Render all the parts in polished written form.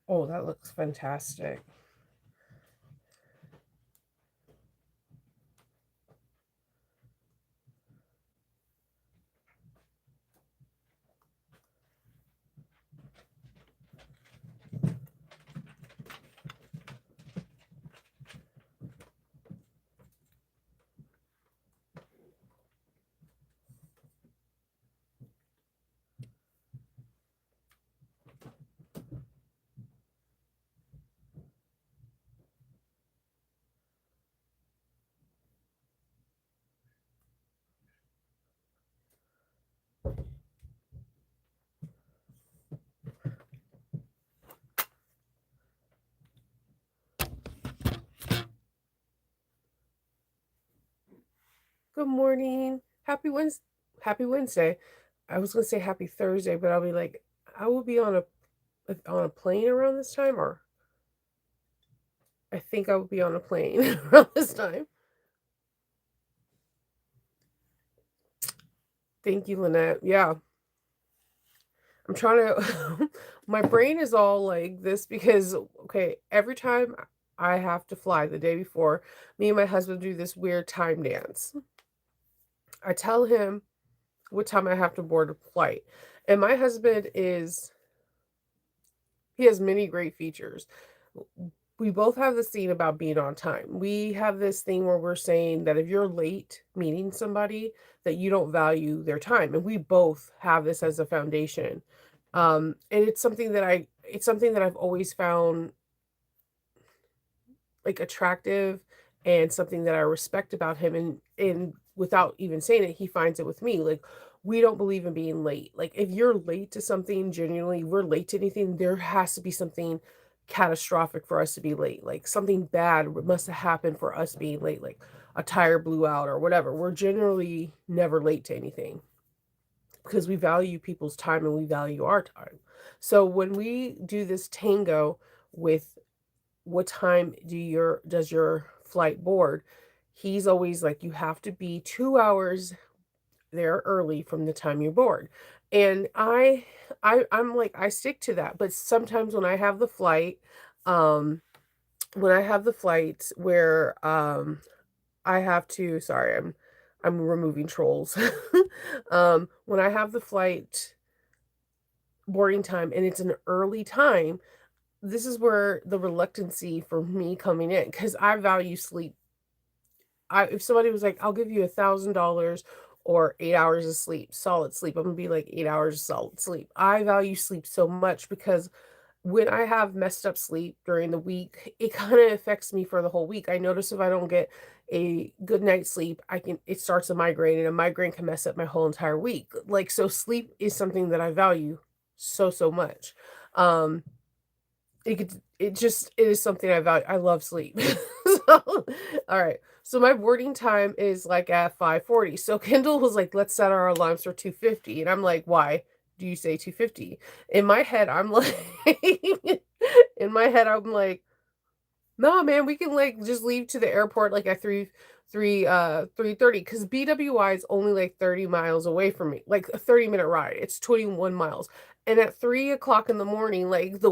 Oh, that looks fantastic. Good morning. Happy Wednesday. I was gonna say happy Thursday, but I'll be like, I will be on a plane around this time, or I think I will be on a plane around this time. Thank you, Lynette. Yeah, I'm trying to. My brain is all like this because okay, every time I have to fly the day before, me and my husband do this weird time dance. I tell him what time I have to board a flight, and my husband is he has many great features. We both have this thing about being on time. We have this thing where we're saying that if you're late meeting somebody, that you don't value their time. And we both have this as a foundation. And it's something that I've always found like attractive and something that I respect about him, and without even saying it, he finds it with me. Like we don't believe in being late. Like if you're late to something, genuinely, we're late to anything, there has to be something catastrophic for us to be late. Like something bad must have happened for us being late, like a tire blew out or whatever. We're generally never late to anything because we value people's time and we value our time. So when we do this tango with what time does your flight board, he's always like, you have to be 2 hours there early from the time you board. And I'm like, I stick to that. But sometimes when I have the flights where I have to, sorry, I'm removing trolls. When I have the flight boarding time and it's an early time, this is where the reluctancy for me coming in, because I value sleep. If somebody was like, I'll give you $1,000 or 8 hours of sleep, solid sleep, I'm gonna be like 8 hours of solid sleep. I value sleep so much because when I have messed up sleep during the week, it kind of affects me for the whole week. I notice if I don't get a good night's sleep, it starts a migraine, and a migraine can mess up my whole entire week. Like so sleep is something that I value so much. Um it is something I value. I love sleep. So, all right. So my boarding time is like at 5:40. So Kendall was like, "Let's set our alarms for 2:50." And I'm like, "Why do you say 2:50?" In my head, I'm like in my head I'm like, "No, man, we can like just leave to the airport like at 3:30 cuz BWI is only like 30 miles away from me. Like a 30-minute ride. It's 21 miles. And at 3 o'clock in the morning, like the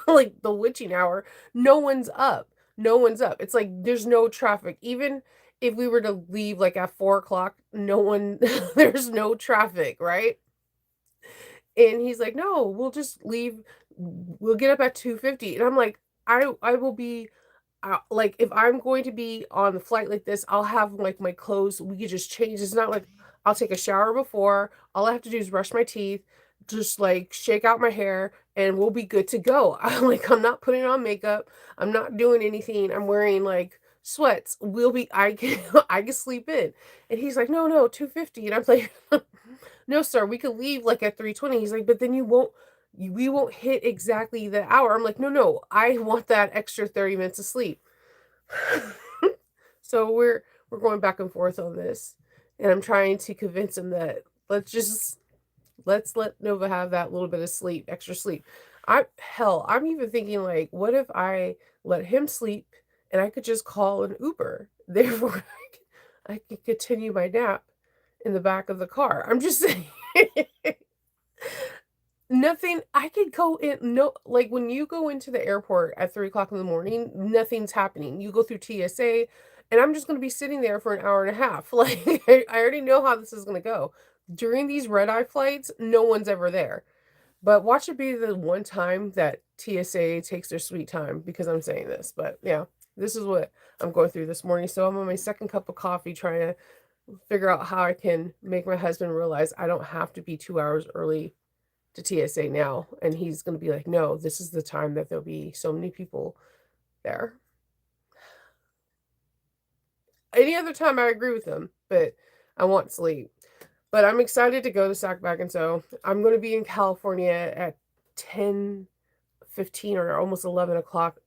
like the witching hour, no one's up. No one's up. It's like there's no traffic. Even if we were to leave like at 4 o'clock, no one there's no traffic, right? And he's like, "No, we'll just leave. We'll get up at 2:50." And I'm like, I will be like, if I'm going to be on the flight like this, I'll have like my clothes. We could just change. It's not like I'll take a shower before. All I have to do is brush my teeth, just like shake out my hair, and we'll be good to go. I'm not putting on makeup. I'm not doing anything. I'm wearing like sweats. I can I can sleep in. And he's like, "No, no, 2:50." And I'm like, "No, sir, we could leave like at 3:20." He's like, "But then we won't hit exactly the hour." I'm like, "No, no, I want that extra 30 minutes of sleep." So we're going back and forth on this, and I'm trying to convince him that let's let Nova have that little bit of sleep, extra sleep. I'm even thinking like, what if I let him sleep and I could just call an Uber? Therefore, I could continue my nap in the back of the car. I'm just saying. Nothing. I could go in. No, like when you go into the airport at 3 o'clock in the morning, nothing's happening. You go through TSA, and I'm just going to be sitting there for an hour and a half. Like I already know how this is going to go. During these red eye flights, no one's ever there. But watch it be the one time that TSA takes their sweet time because I'm saying this. But yeah, this is what I'm going through this morning. So I'm on my second cup of coffee trying to figure out how I can make my husband realize I don't have to be 2 hours early to TSA now. And he's going to be like, no, this is the time that there'll be so many people there. Any other time, I agree with him, but I want sleep. But I'm excited to go to Sackback. And so I'm going to be in California at 10:15 or almost 11 o'clock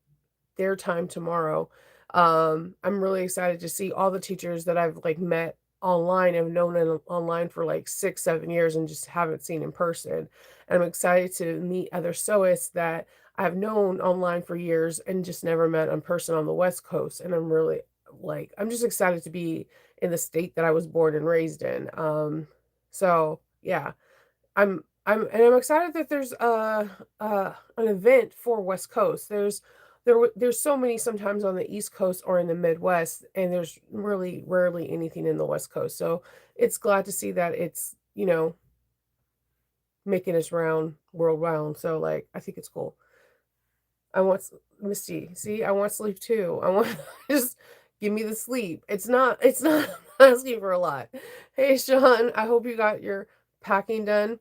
their time tomorrow. I'm really excited to see all the teachers that I've like met online and known online for like 6, 7 years and just haven't seen in person. And I'm excited to meet other sewists that I've known online for years and just never met in person on the West Coast. And I'm really like, I'm just excited to be in the state that I was born and raised in. So yeah, I'm excited that there's an event for West Coast. There's so many sometimes on the East Coast or in the Midwest, and there's really rarely anything in the West Coast. So it's glad to see that it's, making its round world round. So like I think it's cool. I want Misty. See, I want sleep too. I want just give me the sleep. It's not asking for a lot. Hey Sean, I hope you got your packing done.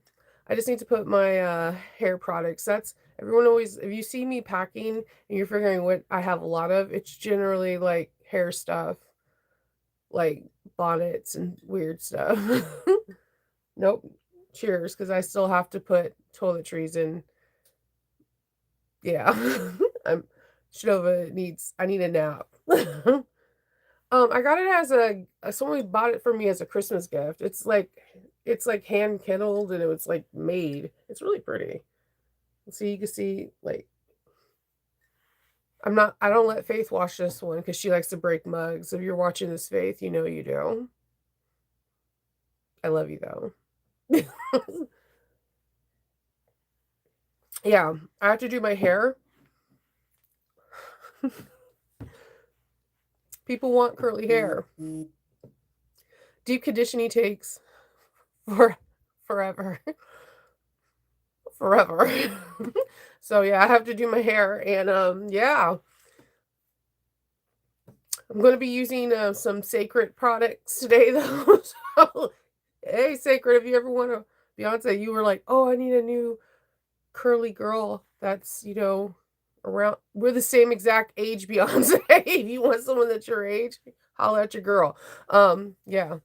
I just need to put my hair products. That's everyone always if you see me packing and you're figuring what I have a lot of, it's generally like hair stuff, like bonnets and weird stuff. Nope. Cheers, because I still have to put toiletries in. Yeah. I'm Shinova needs I need a nap. I got it as someone bought it for me as a Christmas gift. It's like hand kindled and it was like made. It's really pretty. So you can see like I don't let Faith watch this one because she likes to break mugs. If you're watching this, Faith, you know you do. I love you though. Yeah, I have to do my hair. People want curly hair. Deep conditioning takes for forever. Forever. So yeah, I have to do my hair and yeah. I'm going to be using some Sacred products today though. So hey Sacred, if you ever want to Beyonce, you were like, "Oh, I need a new curly girl that's, around we're the same exact age Beyonce. If you want someone that's your age, holler at your girl." Yeah.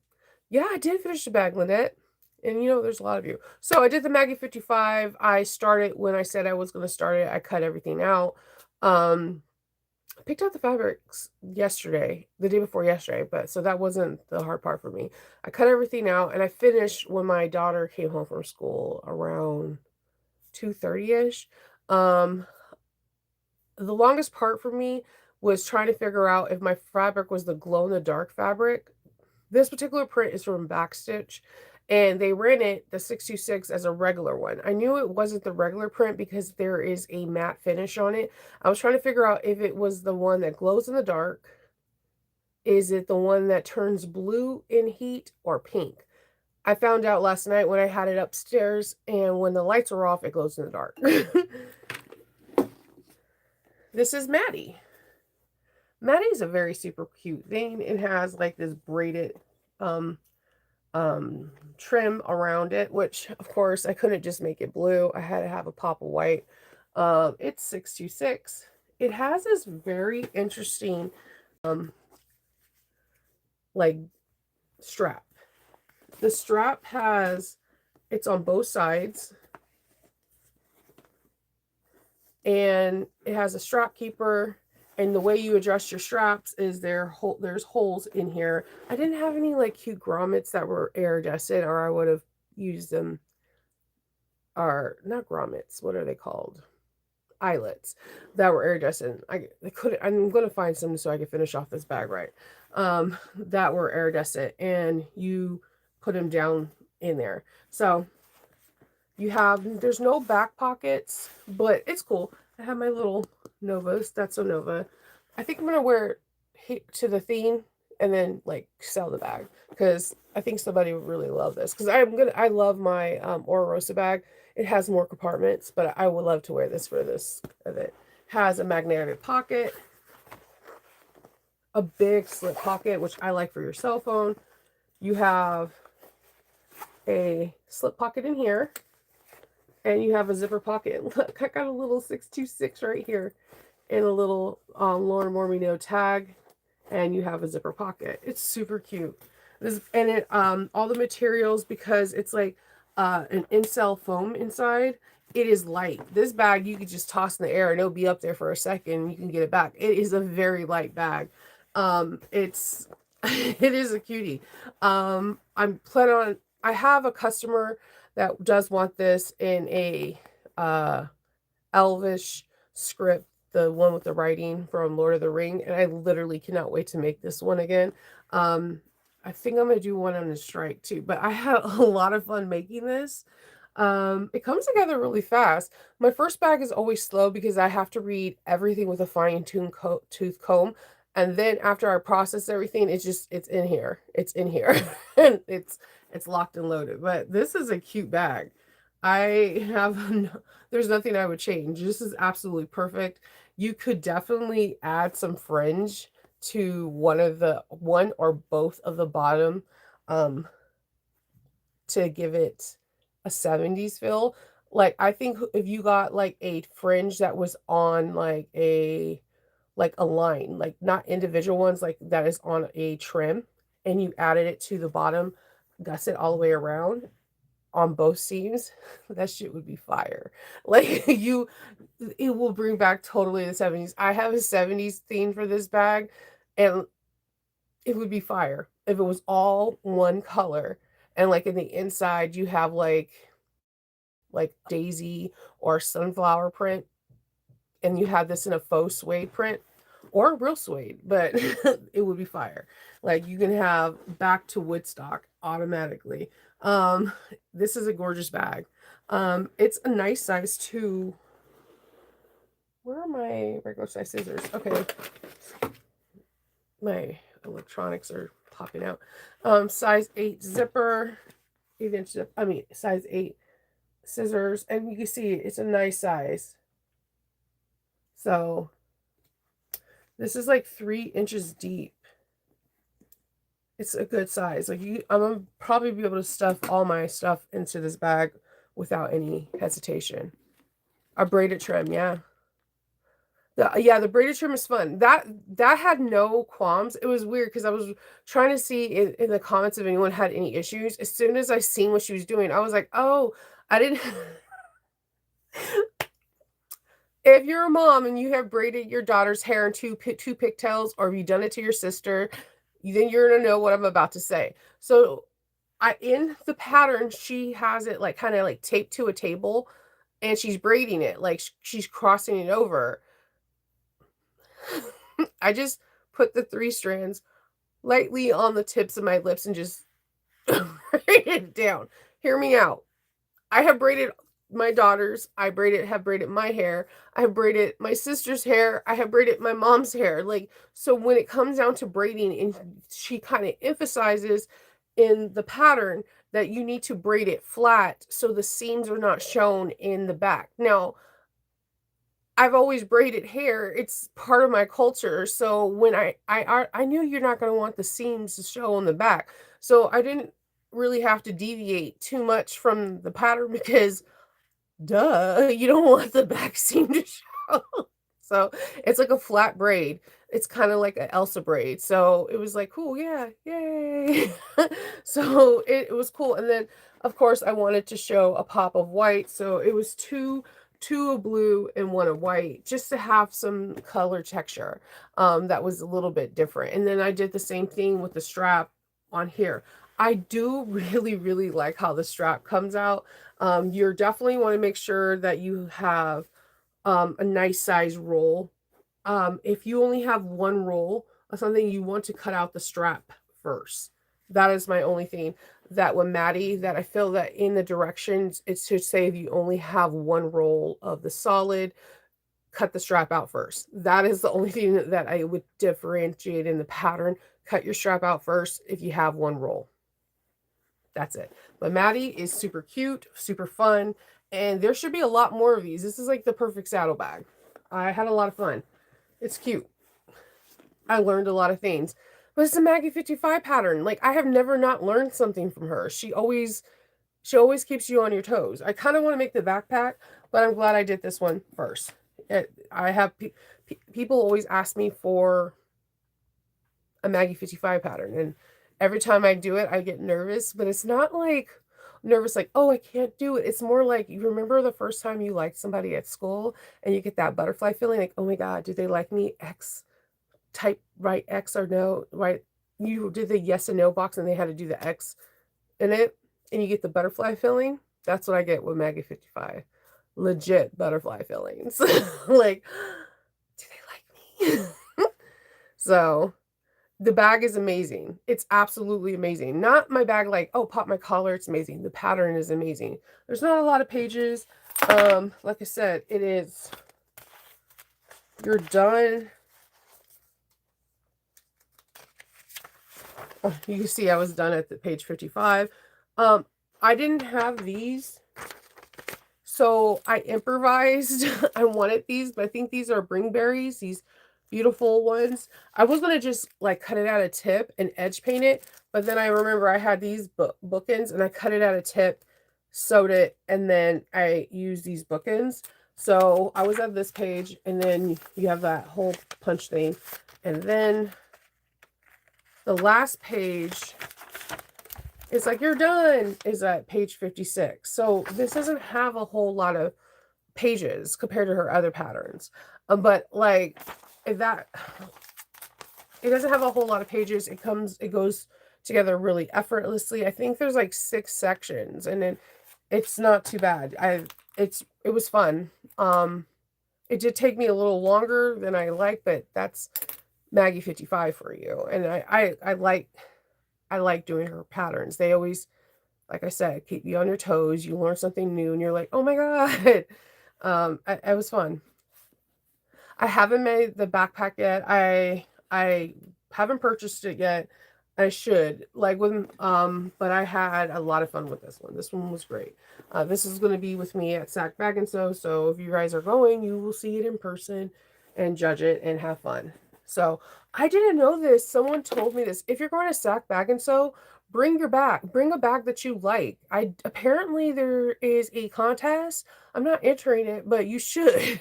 Yeah, I did finish the bag, Lynette. And there's a lot of you. So I did the Maggie 55. I started when I said I was going to start it. I cut everything out. I picked out the fabrics yesterday, the day before yesterday, but so that wasn't the hard part for me. I cut everything out and I finished when my daughter came home from school around 2:30ish. Um, the longest part for me was trying to figure out if my fabric was the glow in the dark fabric. This particular print is from Backstitch, and they ran it, the 626, as a regular one. I knew it wasn't the regular print because there is a matte finish on it. I was trying to figure out if it was the one that glows in the dark. Is it the one that turns blue in heat or pink? I found out last night when I had it upstairs, and when the lights are off, it glows in the dark. This is Maddie. Maddie's a very super cute thing. It has like this braided um trim around it, which of course I couldn't just make it blue. I had to have a pop of white. It's 626. It has this very interesting like strap. The strap it's on both sides, and it has a strap keeper. And the way you adjust your straps is there's holes in here. I didn't have any like cute grommets that were iridescent, or I would have used them. Or not grommets. What are they called? Eyelets that were iridescent. I couldn't. I'm going to find some so I can finish off this bag right. That were iridescent, and you put them down in there. So There's no back pockets, but it's cool. I have my little Novas. That's a Nova. I think I'm gonna wear it to the theme and then like sell the bag because I think somebody would really love this. Because I love my Ora Rosa bag. It has more compartments, but I would love to wear this for this event. Has a magnetic pocket, a big slip pocket, which I like for your cell phone. You have a slip pocket in here, and you have a zipper pocket. Look, I got a little 626 right here, and a little Lauren Mormino tag, and you have a zipper pocket. It's super cute. This and it all the materials, because it's like an incel foam inside. It is light. This bag you could just toss in the air and it'll be up there for a second and you can get it back. It is a very light bag. It's it is a cutie. I'm planning on, I have a customer that does want this in a Elvish script, the one with the writing from Lord of the Ring, and I literally cannot wait to make this one again. I think I'm gonna do one on the strike too, but I had a lot of fun making this. It comes together really fast. My first bag is always slow because I have to read everything with a fine-tuned tooth comb. And then after I process everything, it's in here. It's in here. And it's locked and loaded. But this is a cute bag. I have there's nothing I would change. This is absolutely perfect. You could definitely add some fringe to one or both of the bottom um to give it a 70s feel. Like I think if you got like a fringe that was on like a line, like not individual ones, like that is on a trim, and you added it to the bottom, gusset all the way around on both seams, that shit would be fire. Like it will bring back totally the 70s. I have a 70s theme for this bag, and it would be fire if it was all one color. And like in the inside, you have like daisy or sunflower print, and you have this in a faux suede print or real suede, but it would be fire. Like you can have back to Woodstock automatically. Um, this is a gorgeous bag. It's a nice size too. Where are my regular size scissors? Okay, my electronics are popping out. Size 8 zipper, 8-inch zip. I mean, size 8 scissors, and you can see it's a nice size. So this is like 3 inches deep. It's a good size. Like I'm gonna probably be able to stuff all my stuff into this bag without any hesitation. A braided trim, yeah. The braided trim is fun. That had no qualms. It was weird because I was trying to see in the comments if anyone had any issues. As soon as I seen what she was doing, I was like, oh, I didn't. If you're a mom and you have braided your daughter's hair in two pigtails, or have you done it to your sister, then you're gonna know what I'm about to say. So in the pattern, she has it like kind of like taped to a table, and she's braiding it like she's crossing it over. I just put the 3 strands lightly on the tips of my lips and just braided it down. Hear me out. I have braided my daughters. Have braided my hair. I have braided my sister's hair. I have braided my mom's hair. Like, so when it comes down to braiding, and she kind of emphasizes in the pattern that you need to braid it flat so the seams are not shown in the back. Now, I've always braided hair. It's part of my culture. So when I knew you're not going to want the seams to show on the back. So I didn't really have to deviate too much from the pattern because duh, you don't want the back seam to show. So it's like a flat braid. It's kind of like an Elsa braid. So it was like, cool, yeah, yay. So it was cool. And then of course I wanted to show a pop of white. So it was two of blue and one of white, just to have some color texture that was a little bit different. And then I did the same thing with the strap on here. I do really like how the strap comes out. You definitely want to make sure that you have a nice size roll. If you only have one roll of something, you want to cut out the strap first. That is my only thing. That with Maddie, that I feel that in the directions, it should say if you only have one roll of the solid, cut the strap out first. That is the only thing that I would differentiate in the pattern. Cut your strap out first if you have one roll. That's it. But Maddie is super cute, super fun, and there should be a lot more of these. This is like the perfect saddlebag. I had a lot of fun. It's cute. I learned a lot of things. But it's a Maggie 55 pattern. Like I have never not learned something from her. She always keeps you on your toes. I kind of want to make the backpack, but I'm glad I did this one first. I have people always ask me for a Maggie 55 pattern, and every time I do it, I get nervous, but it's not like nervous like, oh, I can't do it. It's more like you remember the first time you liked somebody at school and you get that butterfly feeling like, oh my God, do they like me? Type right X or no, right? You did the yes and no box and they had to do the X in it, and you get the butterfly feeling. That's what I get with Maggie 55. Legit butterfly feelings. Like, do they like me? So the bag is amazing. It's absolutely amazing. Not my bag like, oh, pop my collar, it's amazing. The pattern is amazing. There's not a lot of pages. Like I said, it is, you're done. Oh, you can see I was done at the page 55. I didn't have these, so I improvised. I wanted these, but I think these are bringberries, these beautiful ones. I was going to just like cut it at a tip and edge paint it, but then I remember I had these bookends and I cut it at a tip, sewed it, and then I used these bookends. So I was at this page, and then you have that whole punch thing, and then the last page is like, you're done, is at page 56. So this doesn't have a whole lot of pages compared to her other patterns. But like that, it doesn't have a whole lot of pages. It goes together really effortlessly. I think there's like 6 sections, and then it's not too bad. It was fun. It did take me a little longer than I like, but that's Maggie 55 for you. And I like doing her patterns. They always, like I said, keep you on your toes. You learn something new and you're like, oh my God. It was fun. I haven't made the backpack yet. I haven't purchased it yet. I should, like with but I had a lot of fun with this one. This one was great. This is going to be with me at Sack Bag and Sew. So if you guys are going, you will see it in person and judge it and have fun. So I didn't know this. Someone told me this. If you're going to Sack Bag and Sew, bring your bag. Bring a bag that you like. Apparently there is a contest. I'm not entering it, but you should.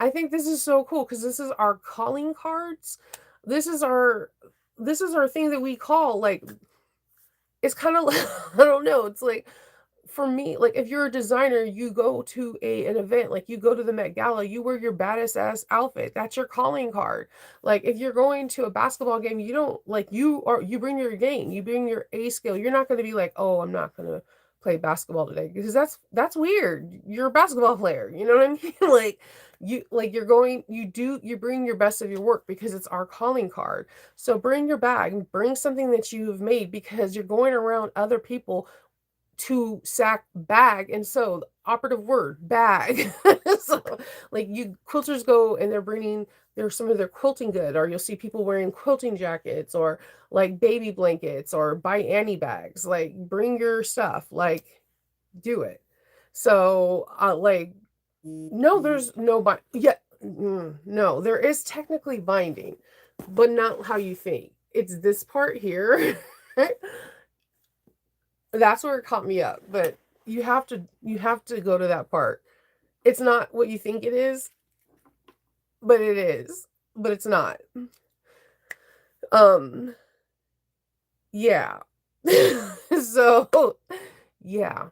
I think this is so cool because this is our calling cards. This is our thing that we call, like, it's kind of like, I don't know, it's like, for me, like if you're a designer, you go to an event, like you go to the Met Gala, you wear your baddest ass outfit. That's your calling card. Like if you're going to a basketball game, you don't like you bring your game, you bring your A skill. You're not going to be like, oh, I'm not going to play basketball today because that's weird. You're a basketball player. You know what I mean? You bring your best of your work because it's our calling card. So bring your bag, bring something that you've made because you're going around other people to Sack Bag and Sew, the operative word, bag. So like quilters go and they're bringing some of their quilting good, or you'll see people wearing quilting jackets or like baby blankets or buy Annie bags. Like bring your stuff, like do it. So like no, there's no no, there is technically binding, but not how you think. It's this part here. That's where it caught me up, but you have to go to that part. It's not what you think it is, but it is, but it's not. Yeah. So yeah,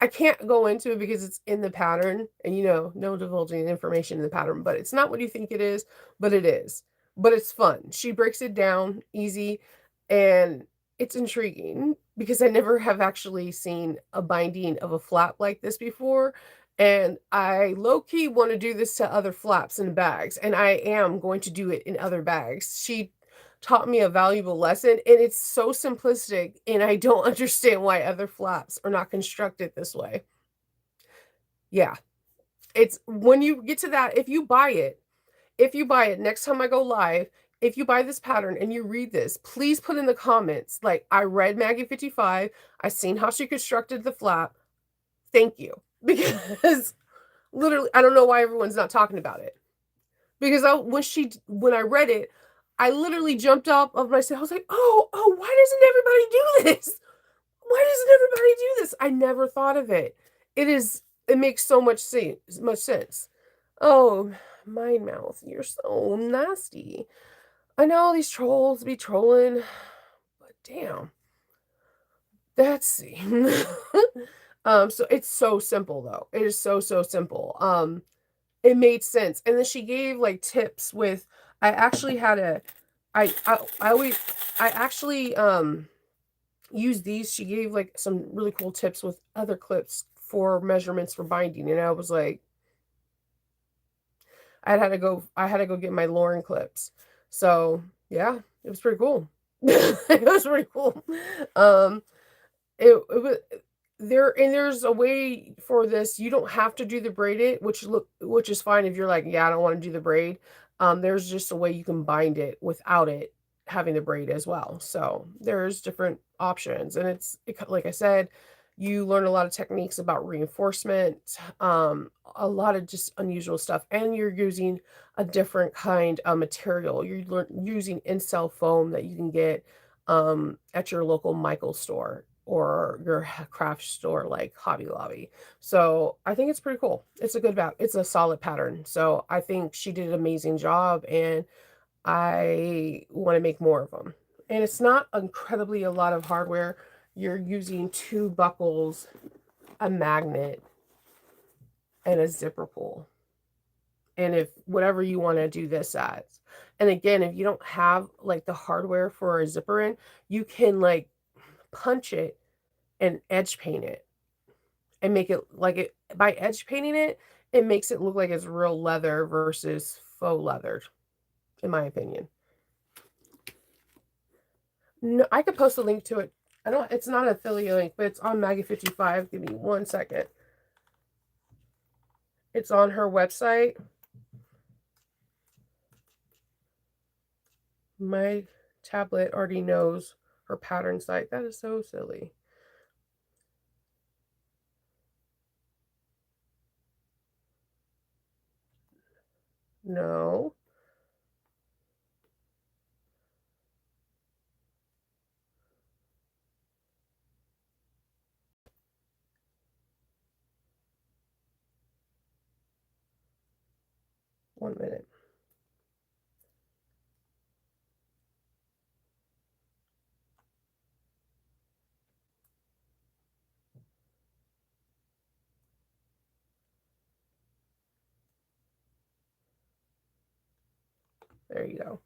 I can't go into it because it's in the pattern, and no divulging information in the pattern, but it's not what you think it is, but it is. But it's fun. She breaks it down easy, and it's intriguing because I never have actually seen a binding of a flap like this before. And I low-key want to do this to other flaps and bags, and I am going to do it in other bags. She taught me a valuable lesson, and it's so simplistic, and I don't understand why other flaps are not constructed this way. Yeah, it's when you get to that, if you buy it next time I go live, if you buy this pattern and you read this, please put in the comments, like, "I read Maggie 55, I seen how she constructed the flap. Thank you." Because literally, I don't know why everyone's not talking about it. Because when I read it, I literally jumped up of my seat. I was like, "Oh, why doesn't everybody do this? Why doesn't everybody do this?" I never thought of it. It makes so much sense. Oh, mind mouth, you're so nasty. I know these trolls be trolling, but damn. Let's see. So it's so simple though. It is so simple. It made sense. And then she gave like tips with I actually had a I always I actually use these. She gave like some really cool tips with other clips for measurements for binding. And I was like, I had to go get my Lauren clips. So yeah, it was pretty cool. It was pretty cool. Um it was there's a way for this. You don't have to do the braided, which is fine if you're like, yeah, I don't want to do the braid. There's just a way you can bind it without it having the braid as well. So there's different options, and like I said, you learn a lot of techniques about reinforcement, a lot of just unusual stuff, and you're using a different kind of material. You're using incel foam that you can get at your local Michael store or your craft store like Hobby Lobby. So I think it's pretty cool. It's a it's a solid pattern. So I think she did an amazing job, and I want to make more of them. And it's not incredibly a lot of hardware. You're using two buckles, a magnet, and a zipper pull. And if whatever you want to do this as. And again, if you don't have like the hardware for a zipper in, you can like punch it and edge paint it and make it like it by edge painting it, it makes it look like it's real leather versus faux leather, in my opinion. No, I could post a link to it. I don't it's not an affiliate link, but it's on Maggie 55. Give me 1 second. It's on her website. My tablet already knows her pattern site. That is so silly. No. One minute. There you go.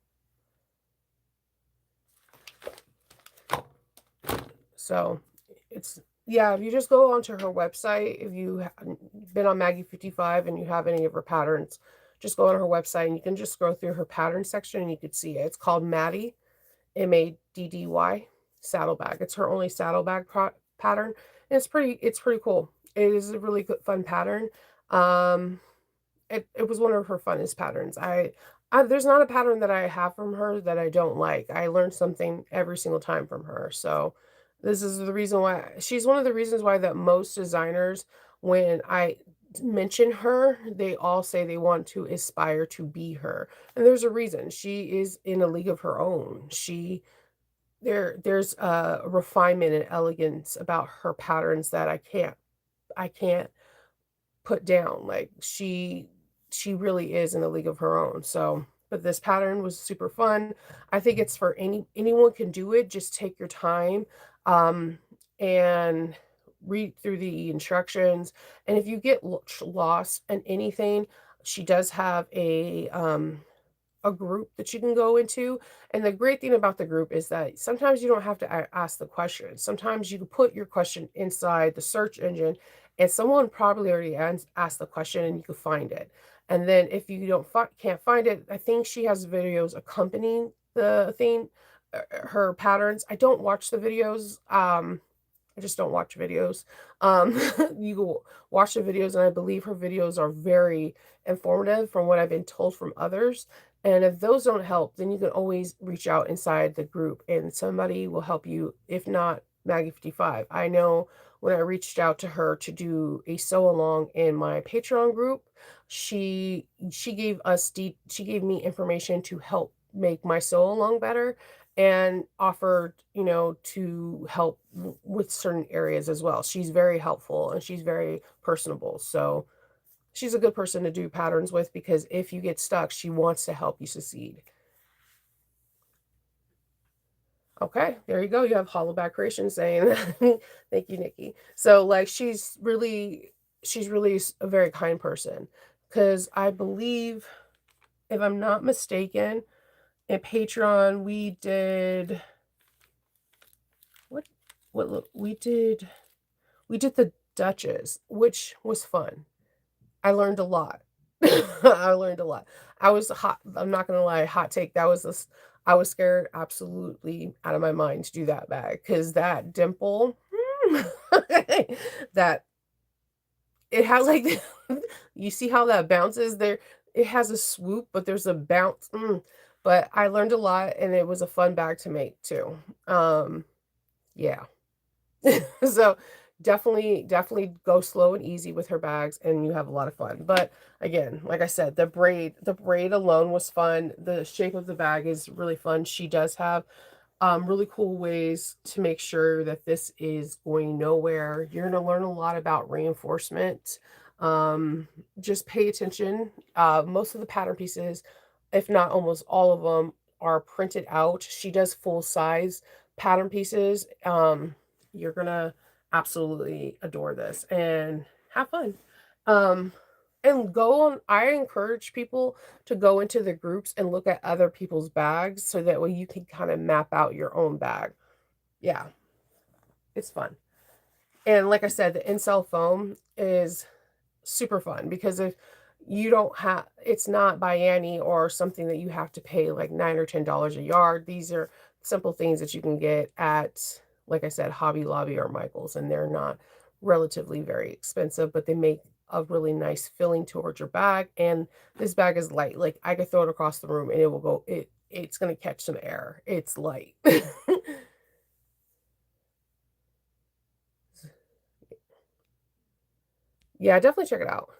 So it's, yeah, if you just go onto her website, if you have been on Maggie 55 and you have any of her patterns, just go on her website and you can just scroll through her pattern section and you could see it. It's called Maddie, Maddy, saddlebag. It's her only saddlebag pattern. And it's pretty cool. It is a really good, fun pattern. Um, it was one of her funnest patterns. There's not a pattern that I have from her that I don't like. I learn something every single time from her. So this is the reason why she's one of the reasons why that most designers, when I mention her, they all say they want to aspire to be her. And there's a reason. She is in a league of her own. There's a refinement and elegance about her patterns that I can't put down. Like she really is in a league of her own. So, but this pattern was super fun. I think it's for anyone can do it. Just take your time and read through the instructions. And if you get lost in anything, she does have a group that you can go into. And the great thing about the group is that sometimes you don't have to ask the question. Sometimes you can put your question inside the search engine and someone probably already asked the question and you can find it. And then if you can't find it, I think she has videos accompanying the thing, her patterns. I don't watch the videos. I just don't watch videos. Um, you go watch the videos, and I believe her videos are very informative from what I've been told from others. And if those don't help, then you can always reach out inside the group and somebody will help you. If not, Maggie 55. I know when I reached out to her to do a sew along in my Patreon group, she gave she gave me information to help make my sew along better and offered, to help with certain areas as well. She's very helpful and she's very personable. So she's a good person to do patterns with because if you get stuck, she wants to help you succeed. Okay, there you go. You have Hollowback Creation saying, "Thank you, Nikki." So, like, she's really a very kind person because I believe, if I'm not mistaken, in Patreon we did what what look we did the Duchess, which was fun. I learned a lot. I learned a lot. I was hot. I'm not gonna lie, hot take. That was this. I was scared absolutely out of my mind to do that bag because that dimple, that it has like, you see how that bounces there. It has a swoop, but there's a bounce. But I learned a lot, and it was a fun bag to make too. Yeah. So definitely go slow and easy with her bags and you have a lot of fun. But again, like I said, the braid alone was fun. The shape of the bag is really fun. She does have really cool ways to make sure that this is going nowhere. You're going to learn a lot about reinforcement. Just pay attention. Most of the pattern pieces, if not almost all of them, are printed out. She does full size pattern pieces. You're going to absolutely adore this and have fun. Um, and go on, I encourage people to go into the groups and look at other people's bags so that way you can kind of map out your own bag. Yeah, it's fun. And like I said, the incel foam is super fun because if you don't have, it's not by Annie or something that you have to pay like $9 or $10 a yard. These are simple things that you can get at, like I said, Hobby Lobby or Michael's, and they're not relatively very expensive, but they make a really nice filling towards your bag. And this bag is light. Like I could throw it across the room and it will go, it's going to catch some air. It's light. Yeah, definitely check it out.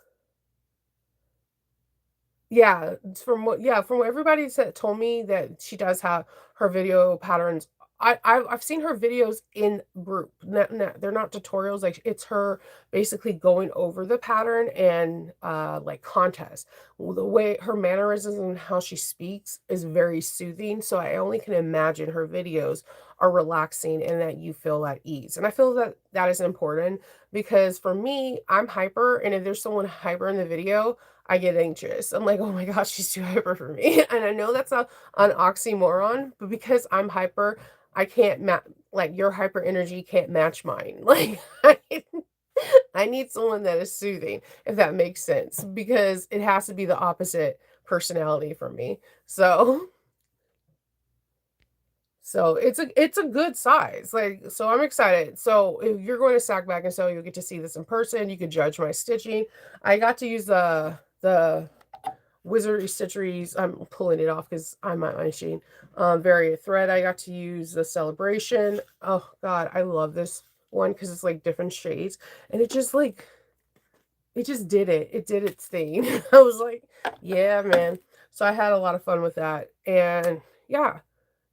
Yeah, it's from what everybody said told me that she does have her video patterns. I've seen her videos in group. They're not tutorials. Like it's her basically going over the pattern and like contest. Well, the way her mannerisms and how she speaks is very soothing. So I only can imagine her videos are relaxing and that you feel at ease. And I feel that that is important because for me, I'm hyper, and if there's someone hyper in the video, I get anxious. I'm like, "Oh my gosh, she's too hyper for me." And I know that's an oxymoron, but because I'm hyper, I can't like your hyper energy can't match mine. Like I need someone that is soothing, if that makes sense, because it has to be the opposite personality for me. So it's a good size. Like, so I'm excited. So if you're going to Sack Back and Sew, you'll get to see this in person. You can judge my stitching. I got to use the Wizardry Stitcheries. I'm pulling it off because I'm at my machine. Variant thread. I got to use the Celebration. Oh God, I love this one because it's like different shades, and it just did it. It did its thing. I was like, yeah, man. So I had a lot of fun with that, and yeah.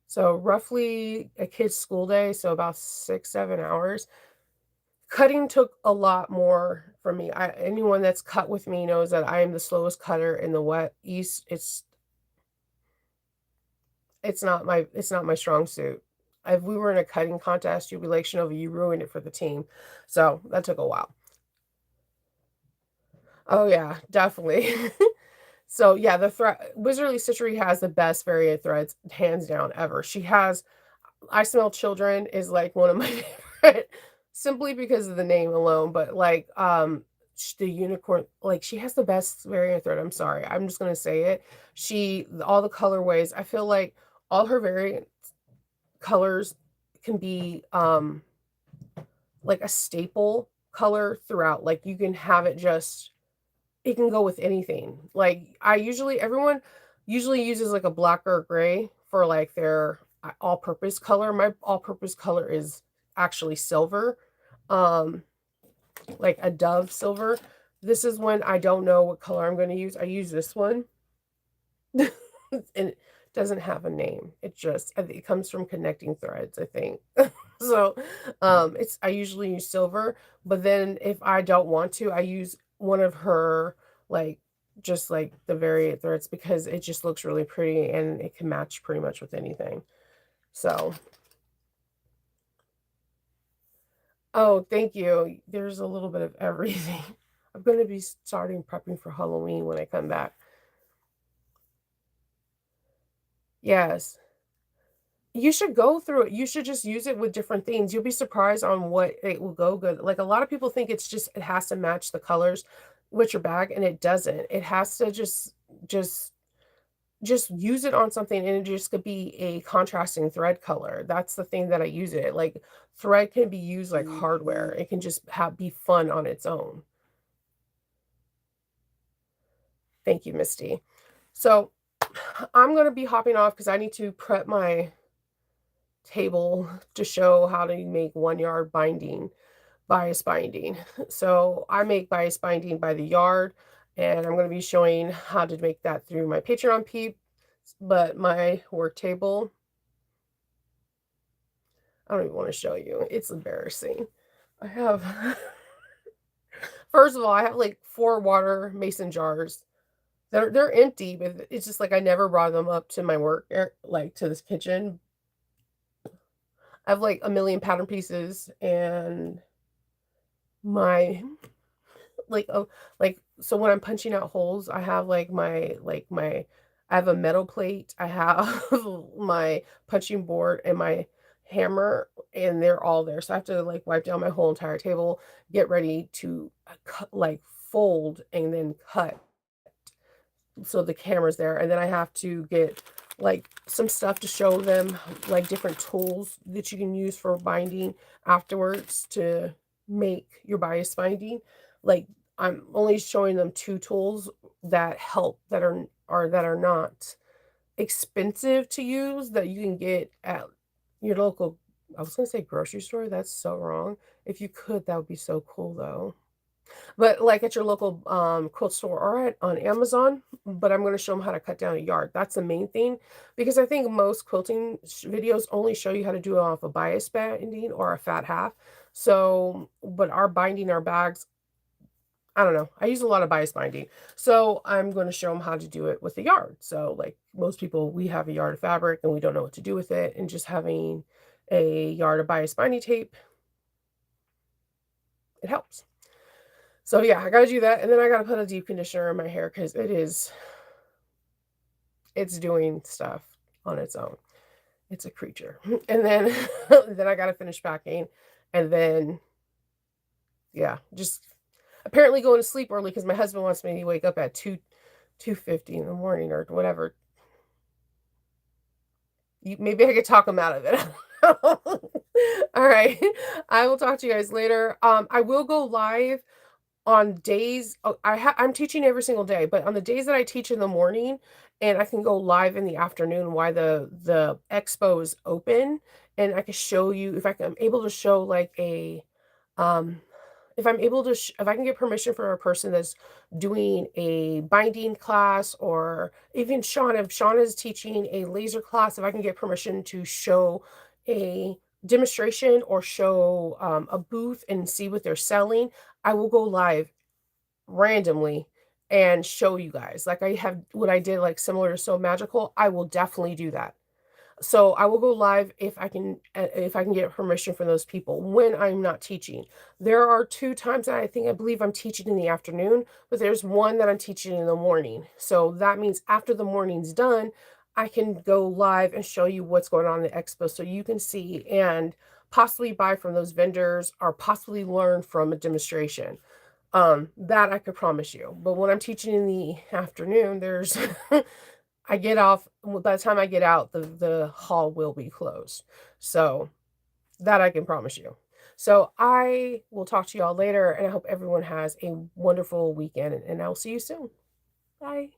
So roughly a kid's school day, so about 6, 7 hours. Cutting took a lot more from me. Anyone that's cut with me knows that I am the slowest cutter in the wet east. It's not my strong suit. If we were in a cutting contest, you'd be like, Shinova, you ruined it for the team. So that took a while. Oh yeah, definitely. So yeah, the thread Wizardly Stitchery has the best variant threads, hands down, ever. She has I Smell Children is like one of my favorite simply because of the name alone, but like the unicorn, like she has the best variant thread. I'm sorry. I'm just going to say it. All the colorways, I feel like all her variant colors can be like a staple color throughout. Like you can have it just, it can go with anything. Like everyone usually uses like a black or a gray for like their all-purpose color. My all-purpose color is actually silver, um, like a dove silver. This is when I don't know what color I'm going to use. I use this one. And it doesn't have a name. It comes from connecting threads, I think. So I usually use silver, but then if I don't want to, I use one of her, like, just like the variant threads, because it just looks really pretty and it can match pretty much with anything. So, oh, thank you. There's a little bit of everything. I'm going to be starting prepping for Halloween when I come back. Yes. You should go through it. You should just use it with different things. You'll be surprised on what it will go good. Like, a lot of people think it has to match the colors with your bag, and it doesn't. It has to just just use it on something, and it just could be a contrasting thread color. That's the thing that I use it. Like, thread can be used like hardware. It can just be fun on its own. Thank you, Misty. So, I'm going to be hopping off because I need to prep my table to show how to make 1 yard bias binding. So I make bias binding by the yard, and I'm going to be showing how to make that through my Patreon peeps. But my work table, I don't even want to show you. It's embarrassing. I have, first of all, I have like 4 water mason jars. They're empty, but it's just like I never brought them up to my work, like to this kitchen. I have like a million pattern pieces, and my so when I'm punching out holes, I have I have a metal plate, I have my punching board and my hammer, and they're all there. So I have to like wipe down my whole entire table, get ready to fold and then cut so the camera's there, and then I have to get like some stuff to show them, like different tools that you can use for binding afterwards to make your bias binding. Like, I'm only showing them 2 tools that help, that are not expensive to use, that you can get at your local, I was gonna say grocery store. That's so wrong. If you could, that would be so cool though. But like at your local quilt store or on Amazon. But I'm going to show them how to cut down a yard. That's the main thing, because I think most quilting videos only show you how to do it off a bias binding or a fat half. So, but our binding our bags, I don't know. I use a lot of bias binding. So I'm going to show them how to do it with a yard. So like most people, we have a yard of fabric and we don't know what to do with it. And just having a yard of bias binding tape, it helps. So yeah, I gotta do that, and then I gotta put a deep conditioner in my hair because it's doing stuff on its own. It's a creature. And then then I gotta finish packing, and then yeah, just apparently going to sleep early because my husband wants me to wake up at 2:50 in the morning or whatever. Maybe I could talk him out of it. All right. I will talk to you guys later. I will go live on days, I'm teaching every single day, but on the days that I teach in the morning, and I can go live in the afternoon while the expo is open, and I can show you, if I'm able to show like um if I'm able to if I can get permission for a person that's doing a binding class, or even Shauna, if Shauna is teaching a laser class, if I can get permission to show a demonstration or show a booth and see what they're selling, I will go live randomly and show you guys. Like, I have what I did, like similar to So Magical, I will definitely do that. So I will go live if I can get permission from those people when I'm not teaching. There are 2 times that I believe I'm teaching in the afternoon, but there's one that I'm teaching in the morning. So that means after the morning's done, I can go live and show you what's going on in the expo so you can see and possibly buy from those vendors or possibly learn from a demonstration. That I could promise you. But when I'm teaching in the afternoon, there's I get off well, by the time I get out, the hall will be closed. So, that I can promise you. So, I will talk to y'all later, and I hope everyone has a wonderful weekend, and I'll see you soon. Bye.